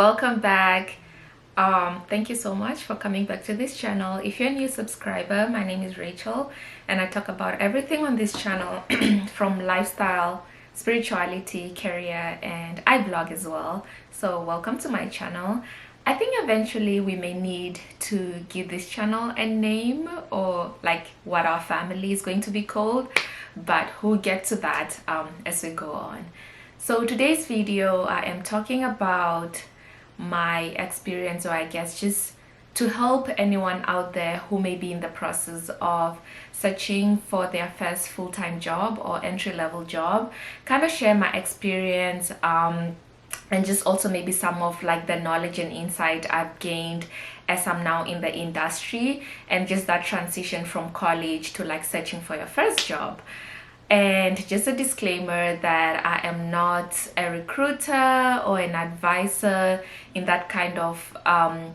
welcome back. Thank you so much for coming back to this channel. If you're a new subscriber, my name is Rachel and I talk about everything on this channel from lifestyle, spirituality, career, and I vlog as well. So welcome to my channel. I think eventually we may need to give this channel a name, or like what our family is going to be called, but we'll get to that as we go on. So today's video, I am talking about my experience, or I guess just to help anyone out there who may be in the process of searching for their first full-time job or entry-level job, kind of share my experience and just also maybe some of like the knowledge and insight I've gained as I'm now in the industry, and just that transition from college to like searching for your first job. And just a disclaimer that I am not a recruiter or an advisor in that kind of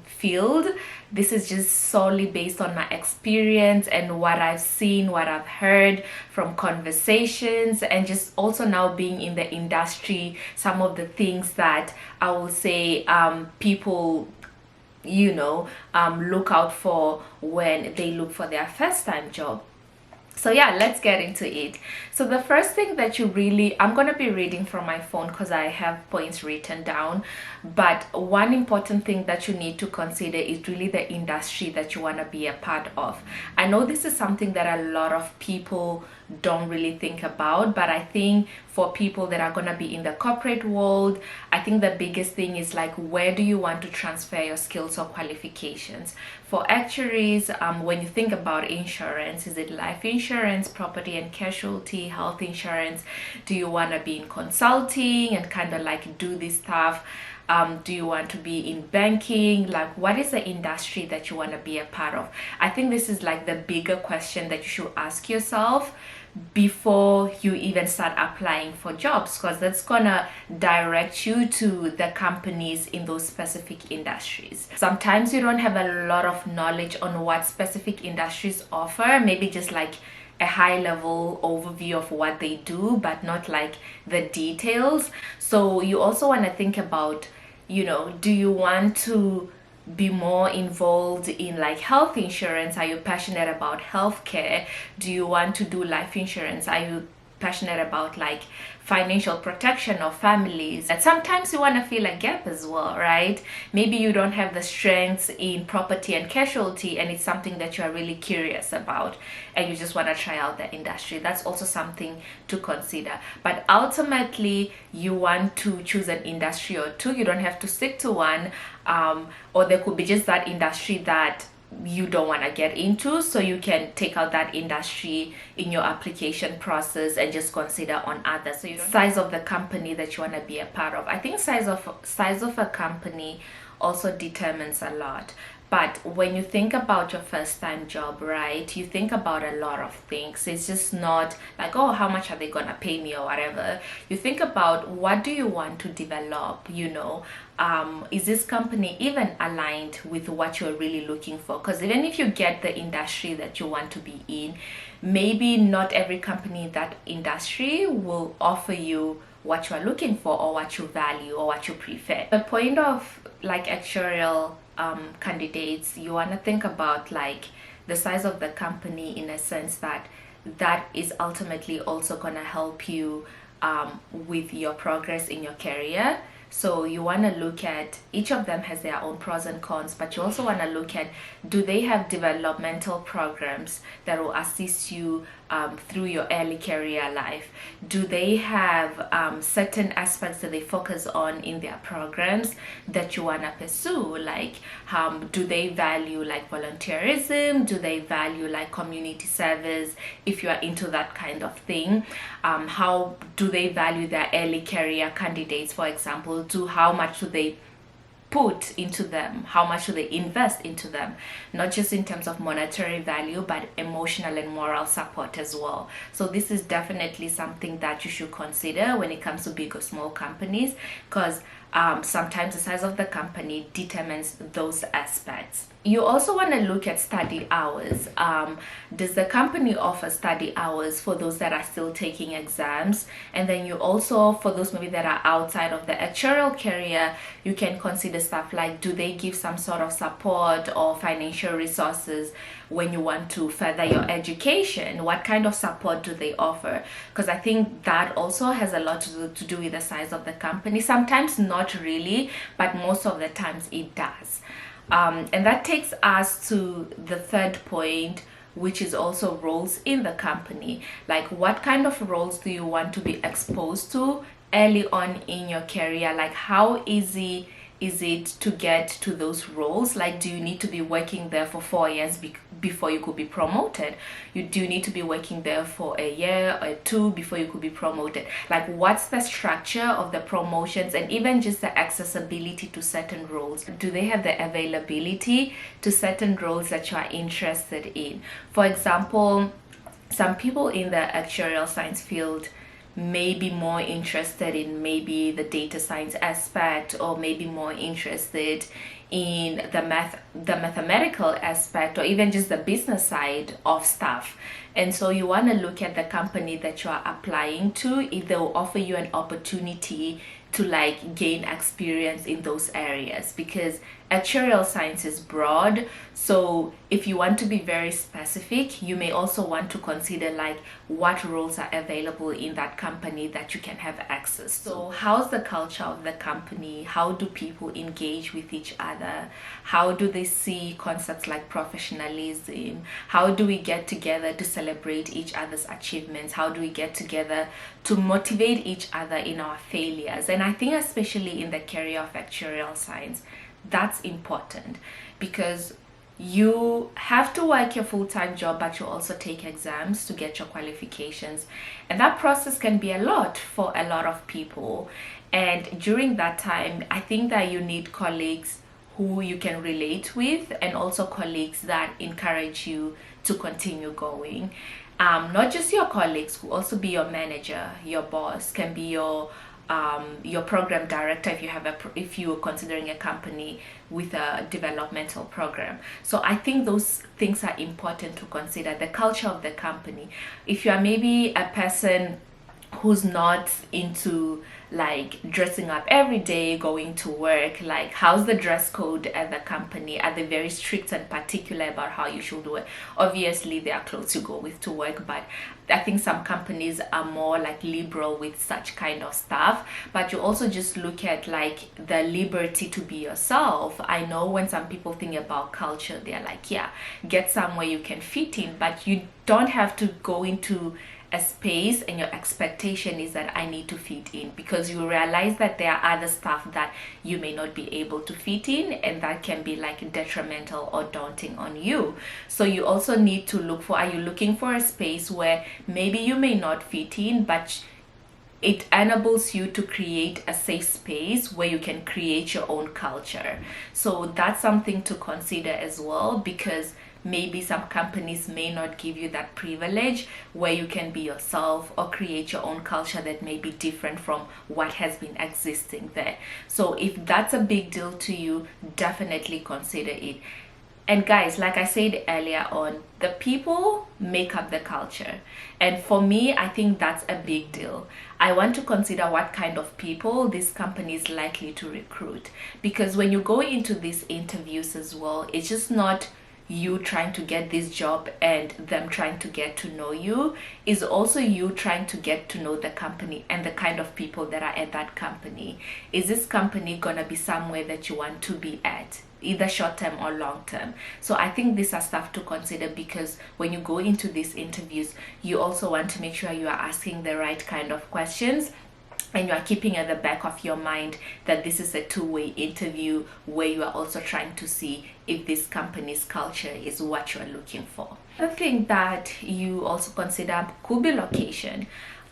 field. This is just solely based on my experience and what I've seen, what I've heard from conversations, and just also now being in the industry, some of the things that I will say people look out for when they look for their first time job. So yeah, let's get into it. So the first thing that I'm going to be reading from my phone because I have points written down, but one important thing that you need to consider is really the industry that you want to be a part of. I know this is something that a lot of people don't really think about, but I think for people that are going to be in the corporate world, I think the biggest thing is like, where do you want to transfer your skills or qualifications? For actuaries, when you think about insurance, is it life insurance, property and casualty, health insurance? Do you want to be in consulting and kind of like do this stuff? Do you want to be in banking? Like, what is the industry that you want to be a part of? I think this is like the bigger question that you should ask yourself before you even start applying for jobs, because that's gonna direct you to the companies in those specific industries. Sometimes you don't have a lot of knowledge on what specific industries offer, maybe just like a high level overview of what they do, but not like the details. So you also want to think about, do you want to be more involved in like health insurance? Are you passionate about healthcare? Do you want to do life insurance? Are you passionate about like financial protection of families? And sometimes you want to fill a gap as well, right? Maybe you don't have the strengths in property and casualty, and it's something that you are really curious about and you just want to try out the industry. That's also something to consider. But ultimately, you want to choose an industry or two. You don't have to stick to one, or there could be just that industry that you don't want to get into, so you can take out that industry in your application process and just consider on others. So size of the company that you want to be a part of. I think size of a company also determines a lot. But when you think about your first time job, right, you think about a lot of things. It's just not like, oh, how much are they gonna pay me or whatever. You think about, what do you want to develop, is this company even aligned with what you're really looking for? Because even if you get the industry that you want to be in, maybe not every company in that industry will offer you what you are looking for or what you value or what you prefer. The point of like actuarial candidates, you want to think about like the size of the company, in a sense that is ultimately also going to help you with your progress in your career. So you want to look at, each of them has their own pros and cons, but you also want to look at, do they have developmental programs that will assist you through your early career life? Do they have certain aspects that they focus on in their programs that you want to pursue? Like, do they value like volunteerism? Do they value like community service, if you are into that kind of thing? How do they value their early career candidates, for example? How much do they put into them? How much do they invest into them? Not just in terms of monetary value, but emotional and moral support as well. So this is definitely something that you should consider when it comes to big or small companies, because sometimes the size of the company determines those aspects. You also want to look at study hours. Does the company offer study hours for those that are still taking exams? And then you also, for those maybe that are outside of the actuarial career, you can consider stuff like, do they give some sort of support or financial resources when you want to further your education? What kind of support do they offer? Because I think that also has a lot to do with the size of the company. Sometimes not really, but most of the times it does. And that takes us to the third point, which is also roles in the company. Like, what kind of roles do you want to be exposed to early on in your career? Like, how easy is it to get to those roles? Like, do you need to be working there for 4 years before you could be promoted? Do you need to be working there for a year or two before you could be promoted? Like, what's the structure of the promotions, and even just the accessibility to certain roles? Do they have the availability to certain roles that you are interested in? For example, some people in the actuarial science field may be more interested in maybe the data science aspect, or maybe more interested in the mathematical aspect, or even just the business side of stuff. And so you want to look at the company that you are applying to, if they will offer you an opportunity to like gain experience in those areas, because actuarial science is broad. So if you want to be very specific, you may also want to consider like what roles are available in that company that you can have access. So how's the culture of the company? How do people engage with each other? How do they see concepts like professionalism? How do we get together to celebrate each other's achievements? How do we get together to motivate each other in our failures? And I think especially in the career of actuarial science, that's important, because you have to work your full-time job, but you also take exams to get your qualifications, and that process can be a lot for a lot of people. And during that time, I think that you need colleagues who you can relate with, and also colleagues that encourage you to continue going. Not just your colleagues, who also be your manager, your boss, can be your program director if you're considering a company with a developmental program. So I think those things are important to consider. The culture of the company. If you are maybe a person who's not into like dressing up every day, going to work, like how's the dress code at the company? Are they very strict and particular about how you should do it? Obviously there are clothes you go with to work, but I think some companies are more like liberal with such kind of stuff. But you also just look at like the liberty to be yourself. I know when some people think about culture, they're like, yeah, get somewhere you can fit in, but you don't have to go into a space and your expectation is that I need to fit in, because you realize that there are other stuff that you may not be able to fit in, and that can be like detrimental or daunting on you. So you also need to look for, are you looking for a space where maybe you may not fit in, but it enables you to create a safe space where you can create your own culture? So that's something to consider as well, because maybe some companies may not give you that privilege where you can be yourself or create your own culture that may be different from what has been existing there. So if that's a big deal to you, definitely consider it. And guys, like I said earlier on, the people make up the culture. And for me, I think that's a big deal. I want to consider what kind of people this company is likely to recruit. Because when you go into these interviews as well, it's just not you trying to get this job and them trying to get to know you. Is also you trying to get to know the company and the kind of people that are at that company. Is this company gonna be somewhere that you want to be at, either short term or long term? So I think these are stuff to consider, because when you go into these interviews, you also want to make sure you are asking the right kind of questions, and you are keeping at the back of your mind that this is a two-way interview where you are also trying to see if this company's culture is what you are looking for. The thing that you also consider could be location.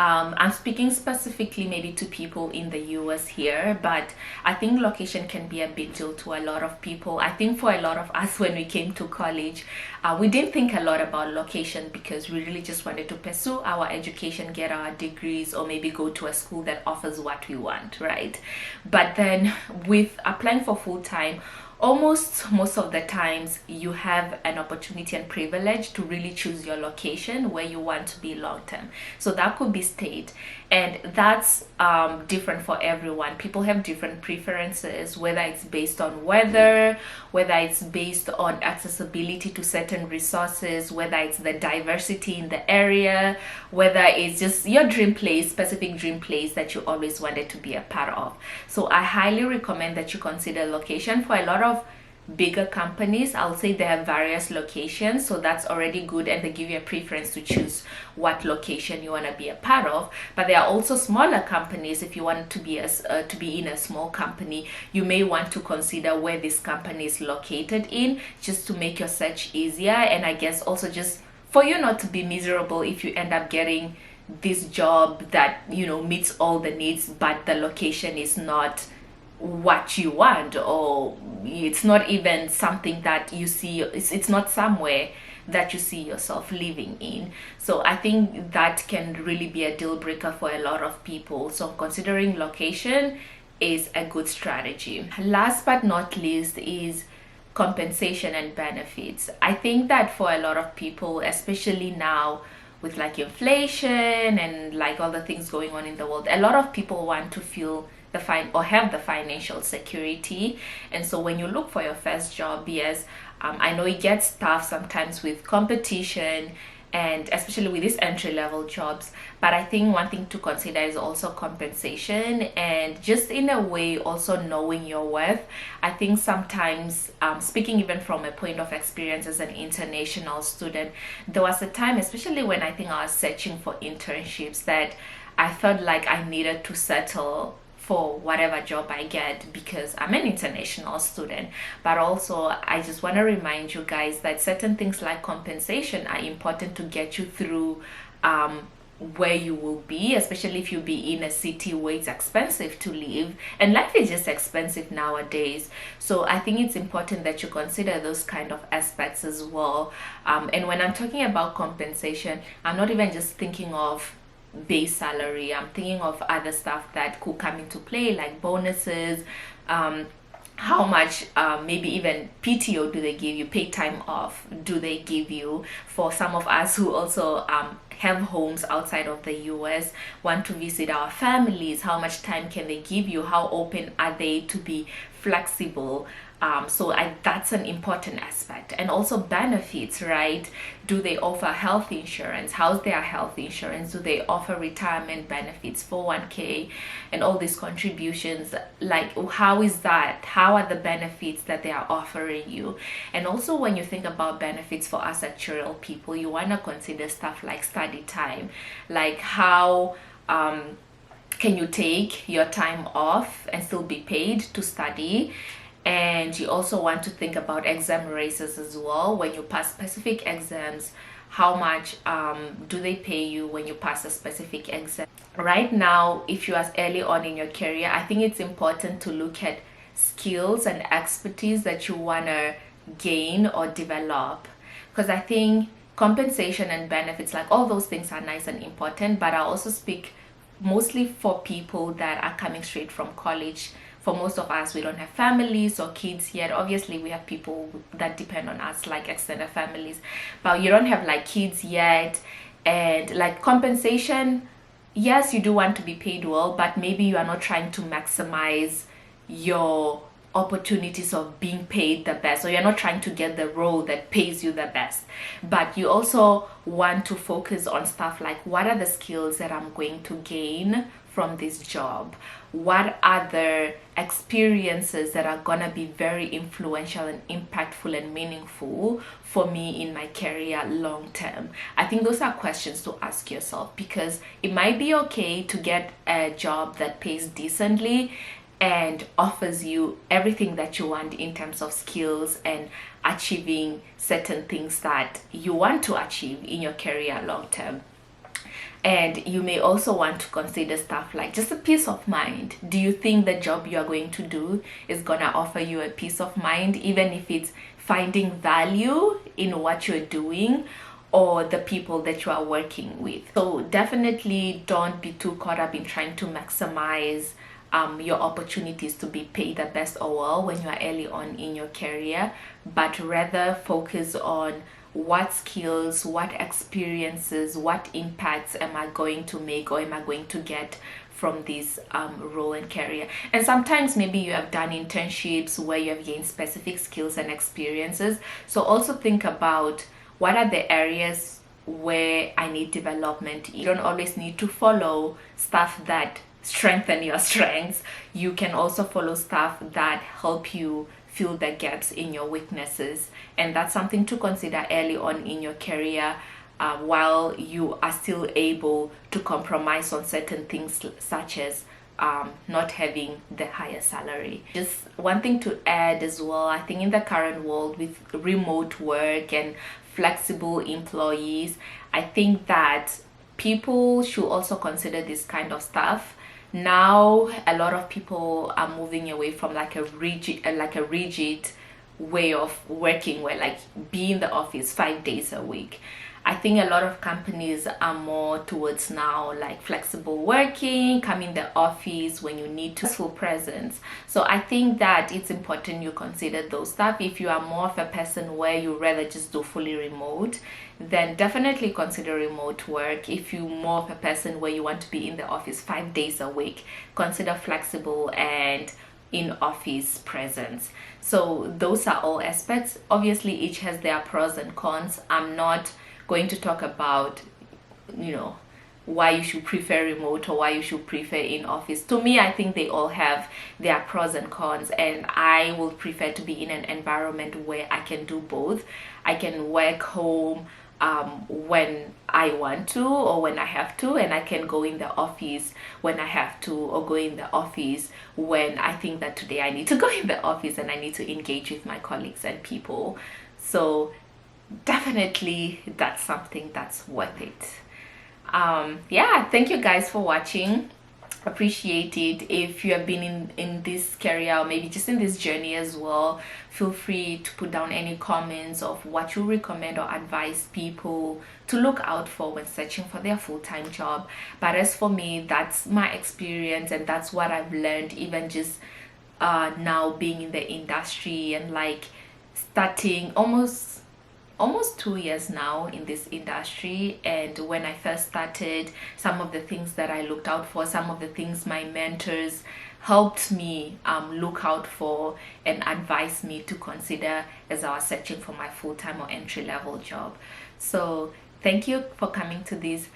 I'm speaking specifically maybe to people in the US here, but I think location can be a big deal to a lot of people. I think for a lot of us, when we came to college, we didn't think a lot about location because we really just wanted to pursue our education, get our degrees, or maybe go to a school that offers what we want, right? But then with applying for full time, almost most of the times you have an opportunity and privilege to really choose your location where you want to be long term. So that could be state, and that's different for everyone. People have different preferences, whether it's based on weather, whether it's based on accessibility to certain resources, whether it's the diversity in the area, whether it's just your dream place, specific dream place that you always wanted to be a part of. So I highly recommend that you consider location. For a lot of bigger companies, I'll say they have various locations, so that's already good, and they give you a preference to choose what location you want to be a part of. But there are also smaller companies. If you want to be in a small company, you may want to consider where this company is located in, just to make your search easier, and I guess also just for you not to be miserable if you end up getting this job that meets all the needs, but the location is not what you want, or it's not even something that you see, it's not somewhere that you see yourself living in. So I think that can really be a deal breaker for a lot of people. So considering location is a good strategy. Last but not least is compensation and benefits. I think that for a lot of people, especially now with like inflation and like all the things going on in the world, a lot of people want to feel have the financial security. And so when you look for your first job, yes, I know it gets tough sometimes with competition, and especially with these entry-level jobs, but I think one thing to consider is also compensation, and just in a way also knowing your worth. I think sometimes, speaking even from a point of experience as an international student, there was a time, especially when I think I was searching for internships, that I felt like I needed to settle for whatever job I get because I'm an international student. But also, I just want to remind you guys that certain things like compensation are important to get you through where you will be, especially if you be in a city where it's expensive to live, and life is just expensive nowadays. So I think it's important that you consider those kind of aspects as well. And when I'm talking about compensation, I'm not even just thinking of base salary. I'm thinking of other stuff that could come into play, like bonuses, how much maybe even PTO do they give you, paid time off do they give you. For some of us who also have homes outside of the US, want to visit our families, how much time can they give you, how open are they to be flexible. So that's an important aspect. And also benefits, right? Do they offer health insurance? How's their health insurance? Do they offer retirement benefits, 401k, and all these contributions? Like, how is that? How are the benefits that they are offering you? And also, when you think about benefits for us actuarial people, you want to consider stuff like study time, like how can you take your time off and still be paid to study. And you also want to think about exam races as well. When you pass specific exams, how much do they pay you when you pass a specific exam? Right now, if you are early on in your career, I think it's important to look at skills and expertise that you want to gain or develop, because I think compensation and benefits, like all those things, are nice and important, but I also speak mostly for people that are coming straight from college. For most of us, we don't have families or kids yet. Obviously, we have people that depend on us, like extended families, but you don't have like kids yet. And like compensation, yes, you do want to be paid well, but maybe you are not trying to maximize your opportunities of being paid the best, or you're not trying to get the role that pays you the best. But you also want to focus on stuff like, what are the skills that I'm going to gain from this job? What are the experiences that are gonna be very influential and impactful and meaningful for me in my career long term? I think those are questions to ask yourself, because it might be okay to get a job that pays decently and offers you everything that you want in terms of skills and achieving certain things that you want to achieve in your career long term. And you may also want to consider stuff like just a peace of mind. Do you think the job you are going to do is gonna offer you a peace of mind, even if it's finding value in what you're doing or the people that you are working with? So definitely don't be too caught up in trying to maximize your opportunities to be paid the best or well when you are early on in your career, but rather focus on what skills, what experiences, what impacts am I going to make or am I going to get from this role and career. And sometimes maybe you have done internships where you have gained specific skills and experiences. So also think about what are the areas where I need development. You don't always need to follow stuff that strengthen your strengths. You can also follow stuff that help you fill the gaps in your weaknesses, and that's something to consider early on in your career, while you are still able to compromise on certain things such as not having the higher salary. Just one thing to add as well, I think in the current world with remote work and flexible employees, I think that people should also consider this kind of stuff. Now a lot of people are moving away from like a rigid way of working, where like be in the office 5 days a week. I think a lot of companies are more towards now like flexible working, come in the office when you need to, full presence. So I think that it's important you consider those stuff. If you are more of a person where you rather just do fully remote, then definitely consider remote work. If you're more of a person where you want to be in the office 5 days a week, consider flexible and in office presence. So those are all aspects. Obviously each has their pros and cons. I'm not going to talk about, you know, why you should prefer remote or why you should prefer in office. To me, I think they all have their pros and cons, and I would prefer to be in an environment where I can do both. I can work home when I want to or when I have to, and I can go in the office when I have to, or go in the office when I think that today I need to go in the office and I need to engage with my colleagues and people. So definitely that's something that's worth it. Yeah, thank you guys for watching. Appreciate it. If you have been in this career or maybe just in this journey as well, feel free to put down any comments of what you recommend or advise people to look out for when searching for their full-time job. But as for me, that's my experience and that's what I've learned, even just now being in the industry and like starting almost 2 years now in this industry. And when I first started, some of the things that I looked out for, some of the things my mentors helped me look out for and advised me to consider as I was searching for my full-time or entry-level job. So thank you for coming to this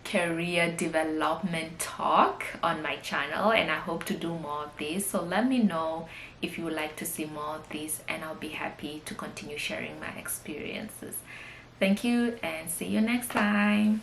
career development talk on my channel, and I hope to do more of this. So let me know if you would like to see more of this, and I'll be happy to continue sharing my experiences. Thank you and see you next time.